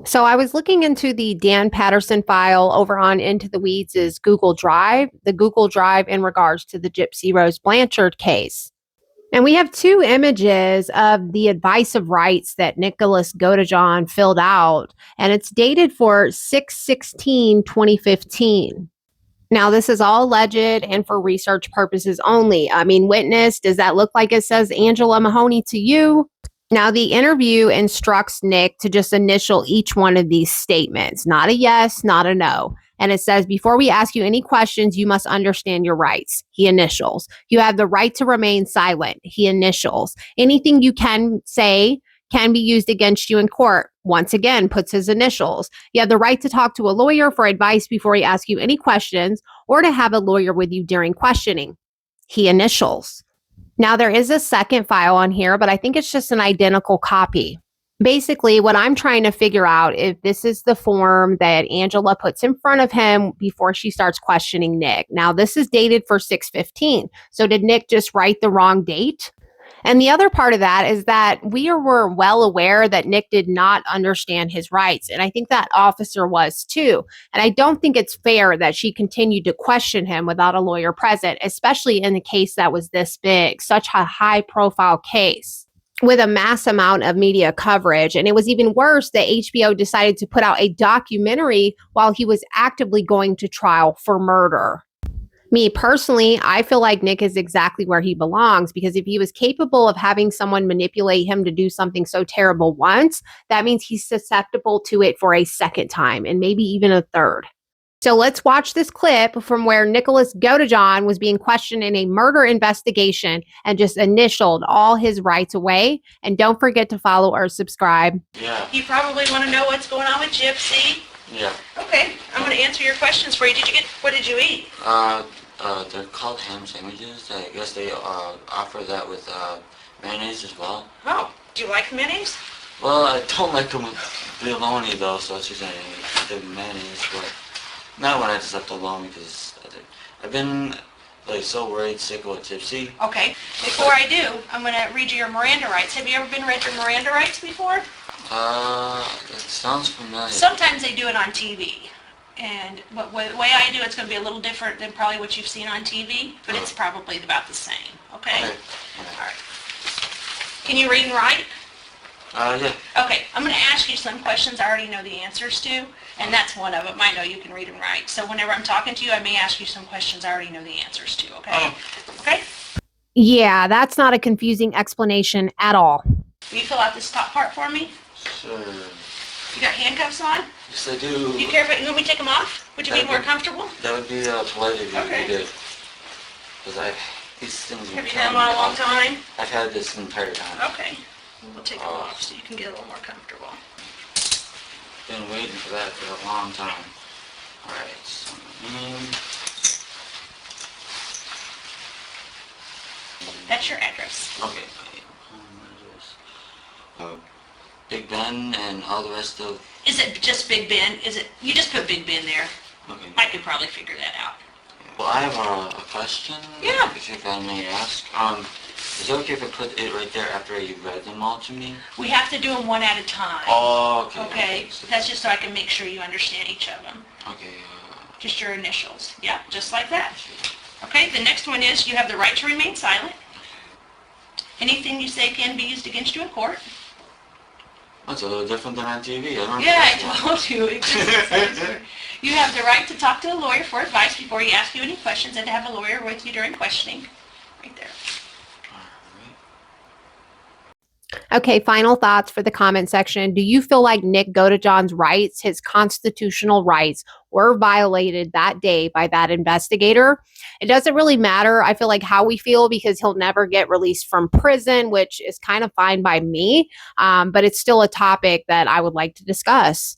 So I was looking into the Dan Patterson file over on Into the Weeds' Google Drive, the Google Drive in regards to the Gypsy Rose Blanchard case. And we have two images of the advice of rights that Nicholas Godejohn filled out, and it's dated for 6/16/2015. Now, this is all alleged and for research purposes only. I mean, witness, does that look like it says Angela Mahoney to you? Now, the interview instructs Nick to just initial each one of these statements, not a yes, not a no. And it says, before we ask you any questions, you must understand your rights. He initials. You have the right to remain silent. He initials. Anything you can say can be used against you in court. Once again, puts his initials. You have the right to talk to a lawyer for advice before he asks you any questions or to have a lawyer with you during questioning. He initials. Now, there is a second file on here, but I think it's just an identical copy. Basically, what I'm trying to figure out if this is the form that Angela puts in front of him before she starts questioning Nick. Now, this is dated for 6/15. So did Nick just write the wrong date? And the other part of that is that we were well aware that Nick did not understand his rights. And I think that officer was too. And I don't think it's fair that she continued to question him without a lawyer present, especially in a case that was this big, such a high profile case with a mass amount of media coverage. And it was even worse that HBO decided to put out a documentary while he was actively going to trial for murder. Me personally, I feel like Nick is exactly where he belongs because if he was capable of having someone manipulate him to do something so terrible once, that means he's susceptible to it for a second time and maybe even a third. So let's watch this clip from where Nicholas Godejohn was being questioned in a murder investigation and just initialed all his rights away. And don't forget to follow or subscribe. Yeah. You probably want to know what's going on with Gypsy. Yeah. Okay, I'm going to answer your questions for you. What did you eat? They're called ham sandwiches. I guess they offer that with mayonnaise as well. Oh, do you like mayonnaise? Well, I don't like them with bologna though, so it's just the mayonnaise. But not when I just left alone because I've been like so worried, sick about Gypsy. Okay, before I do, I'm going to read you your Miranda rights. Have you ever been read your Miranda rights before? It sounds familiar. Sometimes they do it on TV. And the way I do it's going to be a little different than probably what you've seen on TV, but it's probably about the same, okay? Okay. All right. Can you read and write? Yeah. Okay, I'm going to ask you some questions I already know the answers to, and that's one of them. I know you can read and write. So whenever I'm talking to you, I may ask you some questions I already know the answers to, okay? Okay? Yeah, that's not a confusing explanation at all. Will you fill out this top part for me? Sure. You got handcuffs on? Yes, I do. You care if you want me to take them off? Would you be more comfortable? That would be polite if you Okay. did. Because these things Have you had them on a long time? I've had this entire time. Okay. We'll take them off so you can get a little more comfortable. Been waiting for that for a long time. Alright, so That's your address. okay, Big Ben and all the rest of... Is it just Big Ben? You just put Big Ben there. Okay. I could probably figure that out. Well, I have a question. Yeah. If I may ask. Is it okay if I put it right there after you read them all to me? We have to do them one at a time. Oh, okay. Okay? That's just so I can make sure you understand each of them. Okay, Just your initials. Yeah, just like that. Okay, the next one is you have the right to remain silent. Anything you say can be used against you in court. That's a little different than on TV. I don't know. Yeah, I told you. It just says you have the right to talk to a lawyer for advice before he asks you any questions and to have a lawyer with you during questioning. Right there. Okay, final thoughts for the comment section. Do you feel like Nick Godejohn's rights, his constitutional rights, were violated that day by that investigator? It doesn't really matter, I feel like, how we feel because he'll never get released from prison, which is kind of fine by me, but it's still a topic that I would like to discuss.